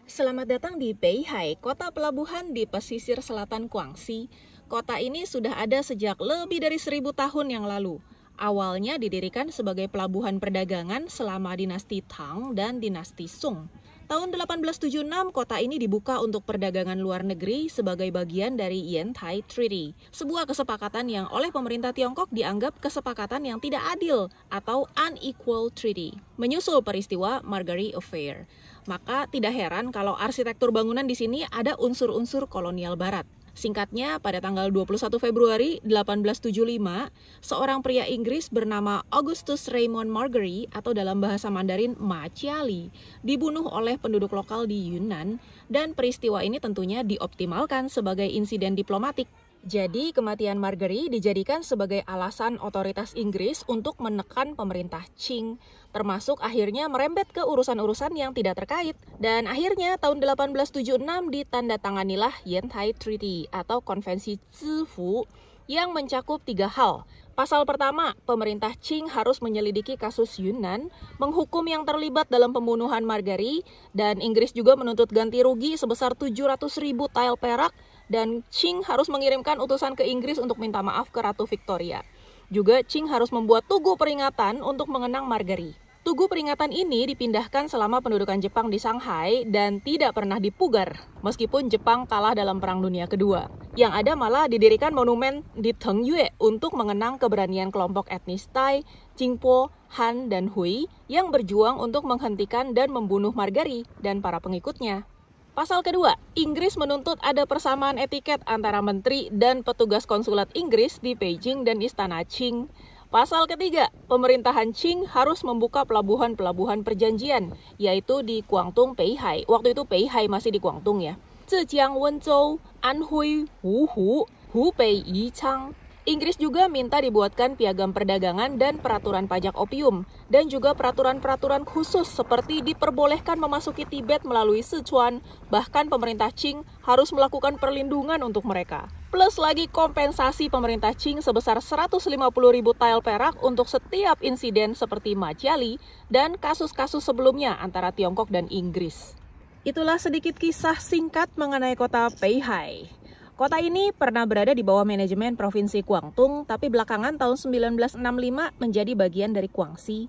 Selamat datang di Beihai, kota pelabuhan di pesisir selatan Guangxi. Kota ini sudah ada sejak lebih dari 1000 tahun yang lalu. Awalnya didirikan sebagai pelabuhan perdagangan selama dinasti Tang dan dinasti Song. Tahun 1876, kota ini dibuka untuk perdagangan luar negeri sebagai bagian dari Yantai Treaty, sebuah kesepakatan yang oleh pemerintah Tiongkok dianggap kesepakatan yang tidak adil atau unequal treaty, menyusul peristiwa Margaret Affair. Maka tidak heran kalau arsitektur bangunan di sini ada unsur-unsur kolonial barat. Singkatnya, pada tanggal 21 Februari 1875, seorang pria Inggris bernama Augustus Raymond Margery atau dalam bahasa Mandarin Ma Chiali dibunuh oleh penduduk lokal di Yunnan, dan peristiwa ini tentunya dioptimalkan sebagai insiden diplomatik. Jadi, kematian Margery dijadikan sebagai alasan otoritas Inggris untuk menekan pemerintah Qing, termasuk akhirnya merembet ke urusan-urusan yang tidak terkait. Dan akhirnya tahun 1876 ditandatanganilah Yantai Treaty atau Konvensi Zifu yang mencakup 3 hal. Pasal pertama, pemerintah Qing harus menyelidiki kasus Yunnan, menghukum yang terlibat dalam pembunuhan Margery, dan Inggris juga menuntut ganti rugi sebesar 700.000 tael perak, dan Qing harus mengirimkan utusan ke Inggris untuk minta maaf ke Ratu Victoria. Juga Qing harus membuat tugu peringatan untuk mengenang Margery. Tugu peringatan ini dipindahkan selama pendudukan Jepang di Shanghai dan tidak pernah dipugar, meskipun Jepang kalah dalam Perang Dunia Kedua. Yang ada malah didirikan monumen di Tengyue untuk mengenang keberanian kelompok etnis Tai, Jingpo, Han, dan Hui yang berjuang untuk menghentikan dan membunuh Margery dan para pengikutnya. Pasal kedua, Inggris menuntut ada persamaan etiket antara menteri dan petugas konsulat Inggris di Beijing dan Istana Qing. Pasal ketiga, pemerintahan Qing harus membuka pelabuhan-pelabuhan perjanjian, yaitu di Guangdong Beihai. Waktu itu Beihai masih di Guangdong ya. Zhejiang Wenzhou, Anhui, Wuhu, Hubei Yichang. Inggris juga minta dibuatkan piagam perdagangan dan peraturan pajak opium, dan juga peraturan-peraturan khusus seperti diperbolehkan memasuki Tibet melalui Sichuan, bahkan pemerintah Qing harus melakukan perlindungan untuk mereka. Plus lagi kompensasi pemerintah Qing sebesar 150.000 tael perak untuk setiap insiden seperti Ma Chiali dan kasus-kasus sebelumnya antara Tiongkok dan Inggris. Itulah sedikit kisah singkat mengenai kota Beihai. Kota ini pernah berada di bawah manajemen Provinsi Guangdong, tapi belakangan tahun 1965 menjadi bagian dari Guangxi.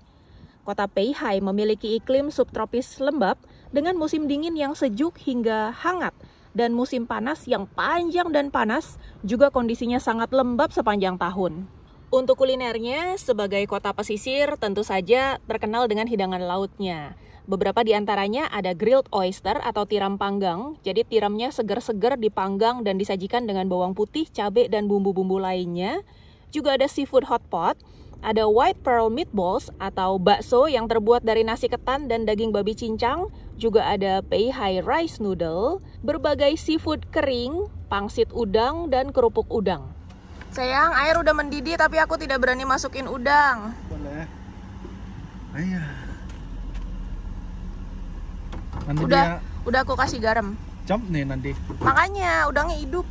Kota Beihai memiliki iklim subtropis lembab dengan musim dingin yang sejuk hingga hangat, dan musim panas yang panjang dan panas, juga kondisinya sangat lembab sepanjang tahun. Untuk kulinernya, sebagai kota pesisir tentu saja terkenal dengan hidangan lautnya. Beberapa di antaranya ada grilled oyster atau tiram panggang. Jadi tiramnya segar-segar dipanggang dan disajikan dengan bawang putih, cabai, dan bumbu-bumbu lainnya. Juga ada seafood hot pot. Ada white pearl meatballs atau bakso yang terbuat dari nasi ketan dan daging babi cincang. Juga ada Beihai rice noodle, berbagai seafood kering, pangsit udang, dan kerupuk udang. Sayang, air udah mendidih tapi aku tidak berani masukin udang. Boleh. Ayah. Nanti Udah aku kasih garam. jump nih nanti. Makanya udangnya hidup.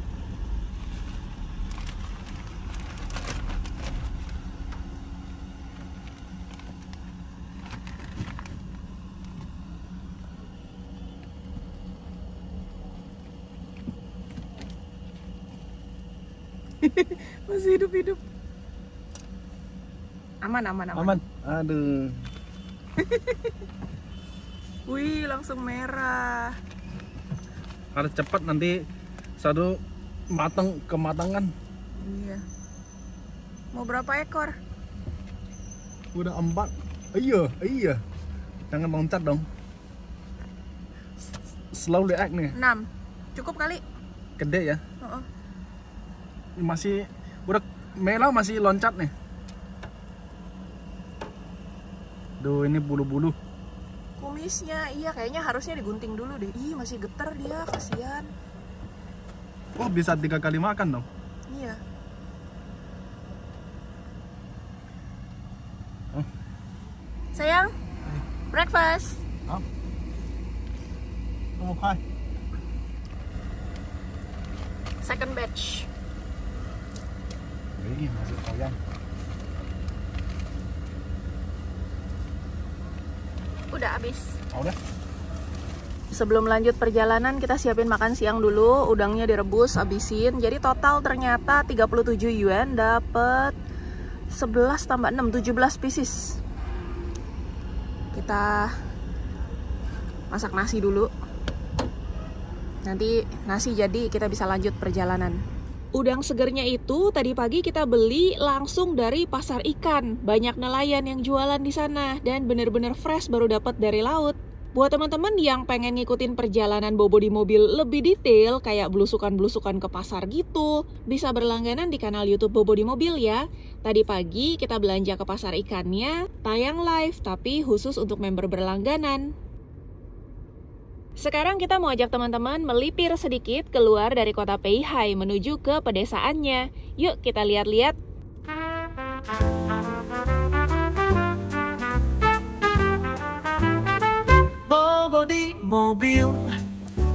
Masih hidup-hidup. Aman. Aman. Aduh. Wih, langsung merah. Harus cepat nanti satu kematangan. Iya. Mau berapa ekor? Udah 4. Iya. Jangan loncat dong. Slowly act nih. 6. Cukup kali? Gede ya. Uh-uh. Masih udah merah masih loncat nih. Duh, ini bulu-bulu. Kumisnya, iya kayaknya harusnya digunting dulu deh. Ih, masih getar dia, kasihan. Oh, bisa 3 kali makan dong. Iya. Oh. Sayang, breakfast. Oh. Oh, hai. Second batch. Ini masih koyak. Udah habis. Udah. Sebelum lanjut perjalanan kita siapin makan siang dulu, udangnya direbus, habisin. Jadi total ternyata 37 yuan dapat 11 tambah 6, 17 pieces. Kita masak nasi dulu. Nanti nasi jadi kita bisa lanjut perjalanan. Udang segernya itu tadi pagi kita beli langsung dari pasar ikan. Banyak nelayan yang jualan di sana dan bener-bener fresh baru dapat dari laut. Buat teman-teman yang pengen ngikutin perjalanan Bobo di mobil lebih detail, kayak belusukan-belusukan ke pasar gitu, bisa berlangganan di kanal YouTube Bobo di Mobil ya. Tadi pagi kita belanja ke pasar ikannya, tayang live, tapi khusus untuk member berlangganan. Sekarang kita mau ajak teman-teman melipir sedikit keluar dari kota Peihai menuju ke pedesaannya. Yuk kita lihat-lihat. Bobo di mobil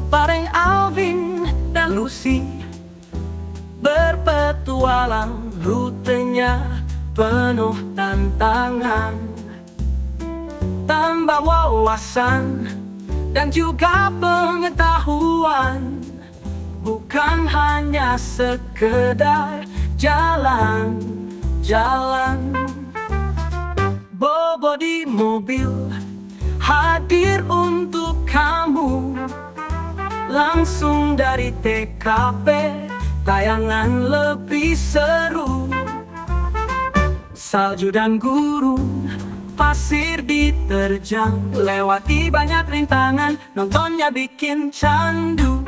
bareng Alvin dan Lucy, berpetualang, rutenya penuh tantangan, tambah wawasan dan juga pengetahuan, bukan hanya sekedar jalan-jalan. Bobo di mobil hadir untuk kamu, langsung dari TKP, tayangan lebih seru. Salju dan gurun, pasir diterjang, lewati banyak rintangan, nontonnya bikin candu.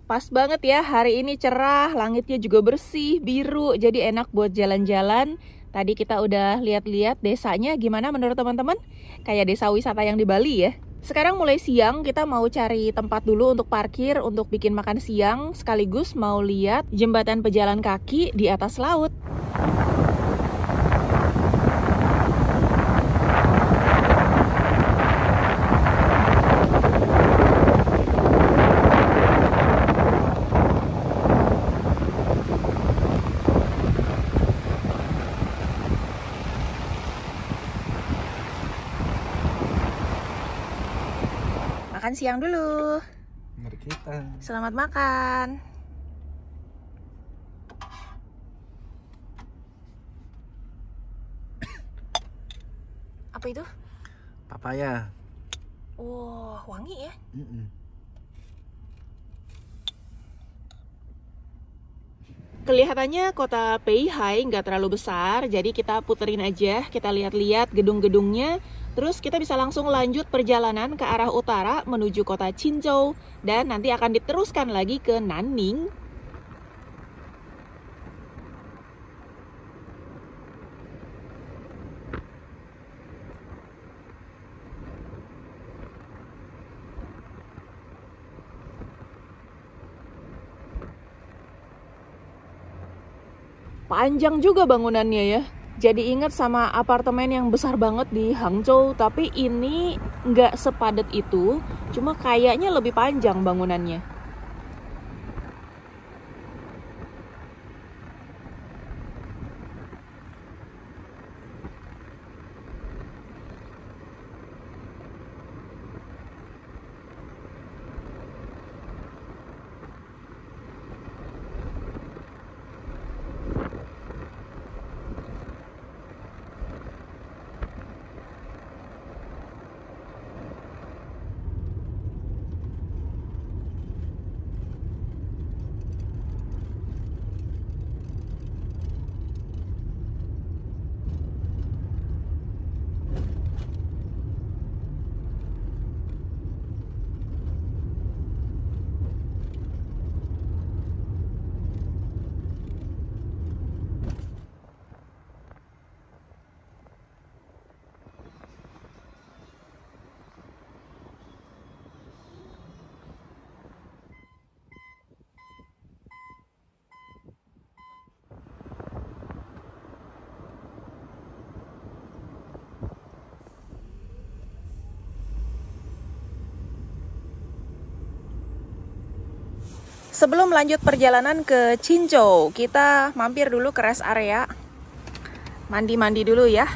Pas banget ya, hari ini cerah, langitnya juga bersih, biru, jadi enak buat jalan-jalan. Tadi kita udah lihat-lihat desanya, gimana menurut teman-teman? Kayak desa wisata yang di Bali ya. Sekarang mulai siang, kita mau cari tempat dulu untuk parkir, untuk bikin makan siang, sekaligus mau lihat jembatan pejalan kaki di atas laut. Makan siang dulu. Mari kita. Selamat makan. Apa itu? Papaya. Wah, wangi ya. Kelihatannya kota Peihai nggak terlalu besar, jadi kita puterin aja, kita lihat-lihat gedung-gedungnya, terus kita bisa langsung lanjut perjalanan ke arah utara menuju kota Qinzhou, dan nanti akan diteruskan lagi ke Nanning. Panjang juga bangunannya ya. Jadi ingat sama apartemen yang besar banget di Hangzhou, tapi ini nggak sepadat itu, cuma kayaknya lebih panjang bangunannya. Sebelum lanjut perjalanan ke Jinzhou, kita mampir dulu ke rest area. Mandi-mandi dulu ya.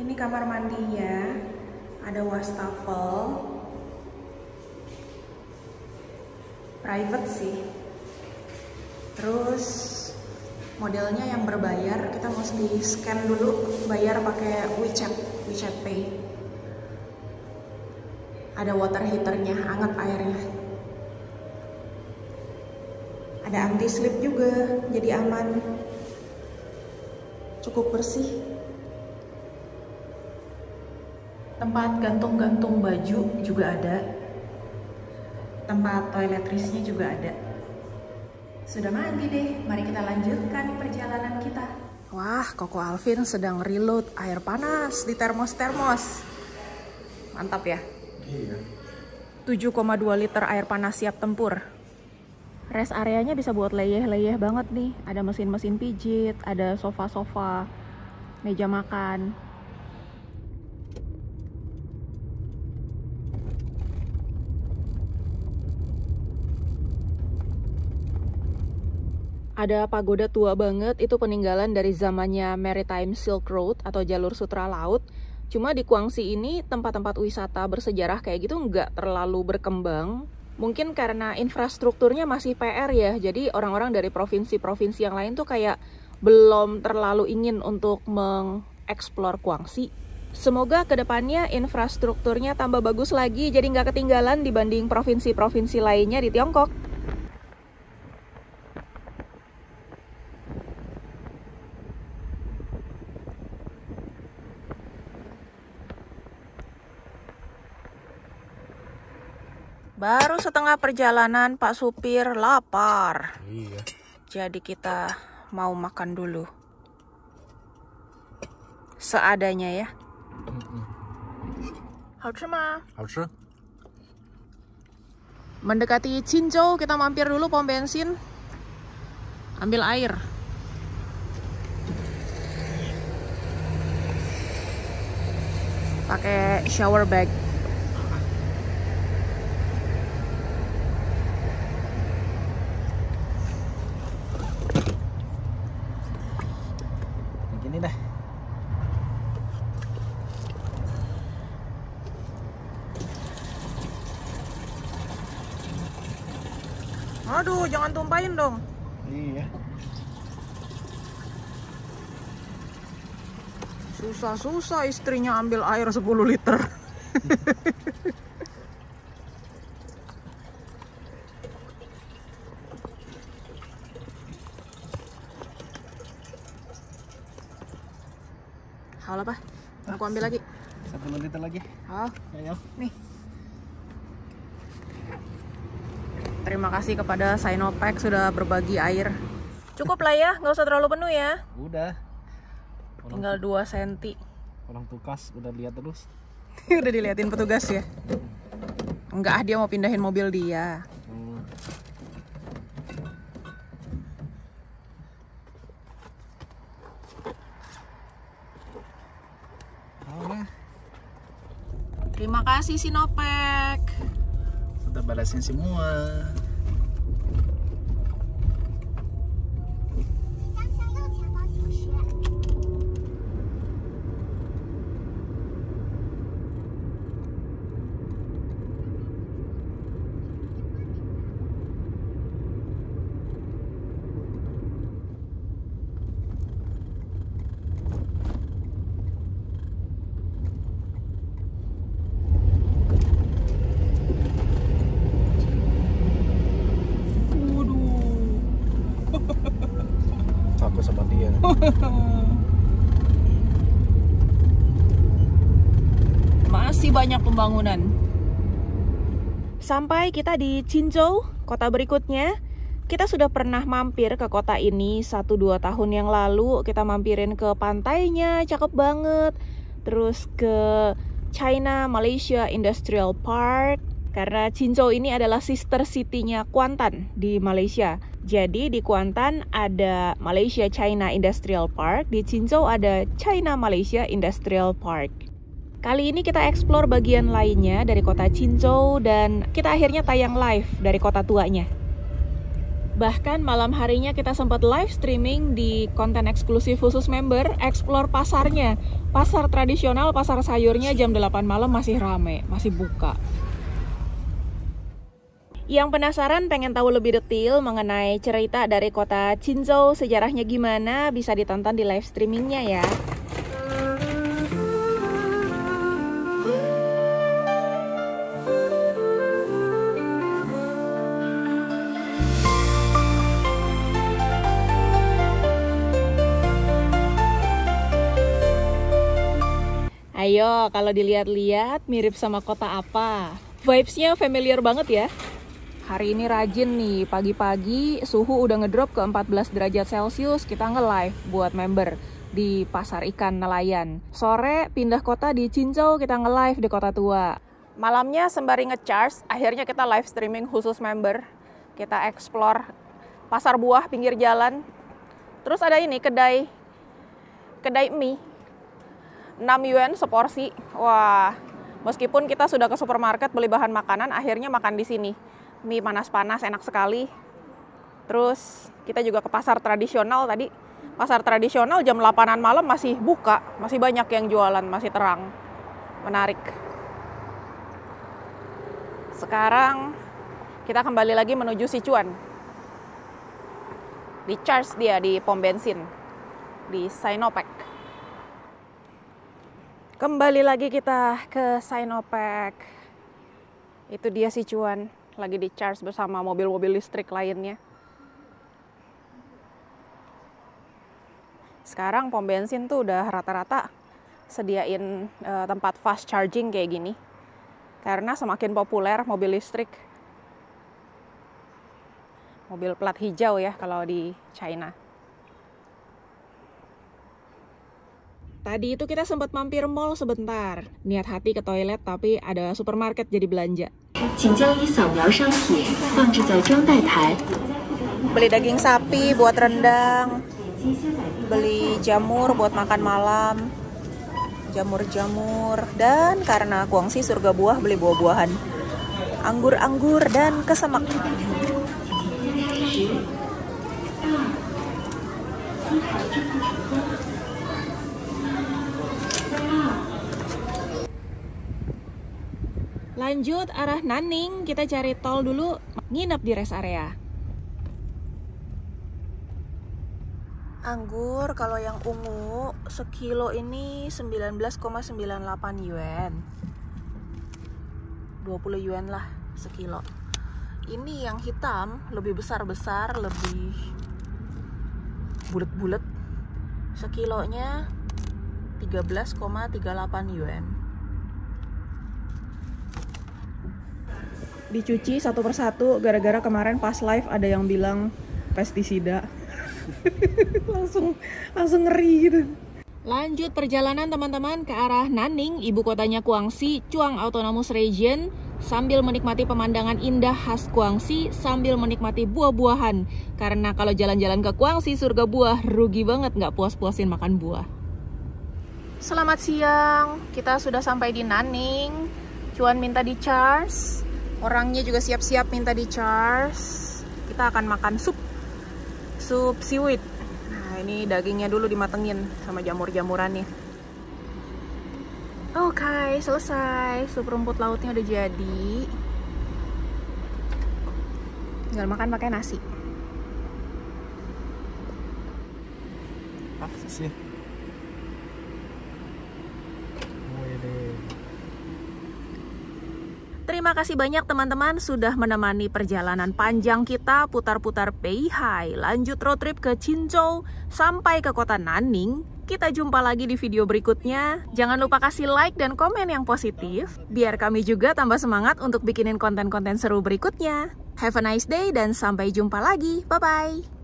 Ini kamar mandinya, ada wastafel, private sih. Terus modelnya yang berbayar, kita mesti scan dulu, bayar pakai WeChat Pay. Ada water heaternya, hangat airnya. Ada anti slip juga, jadi aman. Cukup bersih. Tempat gantung-gantung baju juga ada. Tempat toiletrisnya juga ada. Sudah mandi deh, mari kita lanjutkan perjalanan kita. Wah, Koko Alvin sedang reload air panas di termos-termos. Mantap ya? Iya. 7,2 liter air panas siap tempur. Rest areanya bisa buat leyeh-leyeh banget nih. Ada mesin-mesin pijit, ada sofa-sofa, meja makan. Ada pagoda tua banget, itu peninggalan dari zamannya Maritime Silk Road atau jalur sutra laut. Cuma di Guangxi ini tempat-tempat wisata bersejarah kayak gitu nggak terlalu berkembang. Mungkin karena infrastrukturnya masih PR ya, jadi orang-orang dari provinsi-provinsi yang lain tuh kayak belum terlalu ingin untuk mengeksplor Guangxi. Semoga kedepannya infrastrukturnya tambah bagus lagi, jadi nggak ketinggalan dibanding provinsi-provinsi lainnya di Tiongkok. Baru setengah perjalanan Pak Supir lapar. Iya. Jadi kita mau makan dulu. Seadanya ya. Hauchima. Hauchi. Mendekati Jinzhou, kita mampir dulu pom bensin. Ambil air. Pakai shower bag. Begini dah. Aduh, jangan tumpahin dong. Iya. Susah-susah istrinya ambil air 10 liter. Halo apa? Aku ambil lagi. 1 liter lagi. Oh, Ayo. nih. Terima kasih kepada Sinopec sudah berbagi air. Cukup lah ya, nggak usah terlalu penuh ya. Udah. Tinggal 2 cm. Orang tukas udah lihat terus. Udah diliatin petugas ya? Enggak, dia mau pindahin mobil dia. Terima kasih Sinopec. Sudah balasin semua. Masih banyak pembangunan. Sampai kita di Qinzhou, kota berikutnya. Kita sudah pernah mampir ke kota ini 1-2 tahun yang lalu. Kita mampirin ke pantainya, cakep banget. Terus ke China Malaysia Industrial Park. Karena Qinzhou ini adalah sister city-nya Kuantan di Malaysia. Jadi di Kuantan ada Malaysia China Industrial Park, di Qinzhou ada China Malaysia Industrial Park. Kali ini kita explore bagian lainnya dari kota Qinzhou dan kita akhirnya tayang live dari kota tuanya. Bahkan malam harinya kita sempat live streaming di konten eksklusif khusus member, explore pasarnya. Pasar tradisional, pasar sayurnya jam 8 malam masih rame, masih buka. Yang penasaran pengen tahu lebih detail mengenai cerita dari kota Qinzhou, sejarahnya gimana, bisa ditonton di live streamingnya ya. Ayo, kalau dilihat-lihat mirip sama kota apa? Vibes-nya familiar banget ya. Hari ini rajin nih, pagi-pagi suhu udah ngedrop ke 14 derajat Celcius, kita nge-live buat member di pasar ikan nelayan. Sore pindah kota di Qinzhou, kita nge-live di kota tua. Malamnya sembari nge-charge, akhirnya kita live streaming khusus member. Kita explore pasar buah pinggir jalan. Terus ada ini, kedai mie. 6 yuan seporsi. Wah, meskipun kita sudah ke supermarket beli bahan makanan, akhirnya makan di sini. Mie panas-panas, enak sekali. Terus kita juga ke pasar tradisional tadi. Pasar tradisional jam 8-an malam masih buka, masih banyak yang jualan, masih terang. Menarik. Sekarang kita kembali lagi menuju Sichuan. Di charge dia di pom bensin di Sinopec. Kembali lagi kita ke Sinopec. Itu dia Sichuan, lagi di charge bersama mobil-mobil listrik lainnya. Sekarang pom bensin tuh udah rata-rata sediain tempat fast charging kayak gini. Karena semakin populer mobil listrik. Mobil plat hijau ya kalau di China. Tadi itu kita sempat mampir mall sebentar. Niat hati ke toilet tapi ada supermarket jadi belanja. Beli daging sapi buat rendang. Beli jamur buat makan malam. Jamur-jamur. Dan karena Guangxi surga buah, beli buah-buahan. Anggur-anggur dan kesemak. Lanjut arah Nanning, kita cari tol dulu, nginep di rest area. Anggur kalau yang ungu sekilo ini 19,98 yuan. 20 yuan lah sekilo. Ini yang hitam lebih besar-besar, lebih bulet-bulet. Sekilonya 13,38 yuan. Dicuci satu persatu gara-gara kemarin pas live ada yang bilang pestisida. langsung ngeri gitu. Lanjut perjalanan teman-teman ke arah Nanning, ibu kotanya Guangxi, Zhuang Autonomous Region, sambil menikmati pemandangan indah khas Guangxi, sambil menikmati buah-buahan. Karena kalau jalan-jalan ke Guangxi surga buah, rugi banget nggak puas-puasin makan buah. Selamat siang, kita sudah sampai di Nanning. Cuan minta di charge. Orangnya juga siap-siap minta di charge. Kita akan makan sup seaweed. Nah, ini dagingnya dulu dimatengin sama jamur-jamurannya. Oke, selesai. Sup rumput lautnya udah jadi. Tinggal makan pakai nasi. Apa sih? Terima kasih banyak teman-teman sudah menemani perjalanan panjang kita putar-putar Beihai, lanjut road trip ke Qinzhou, sampai ke kota Nanning. Kita jumpa lagi di video berikutnya. Jangan lupa kasih like dan komen yang positif, biar kami juga tambah semangat untuk bikinin konten-konten seru berikutnya. Have a nice day dan sampai jumpa lagi. Bye-bye.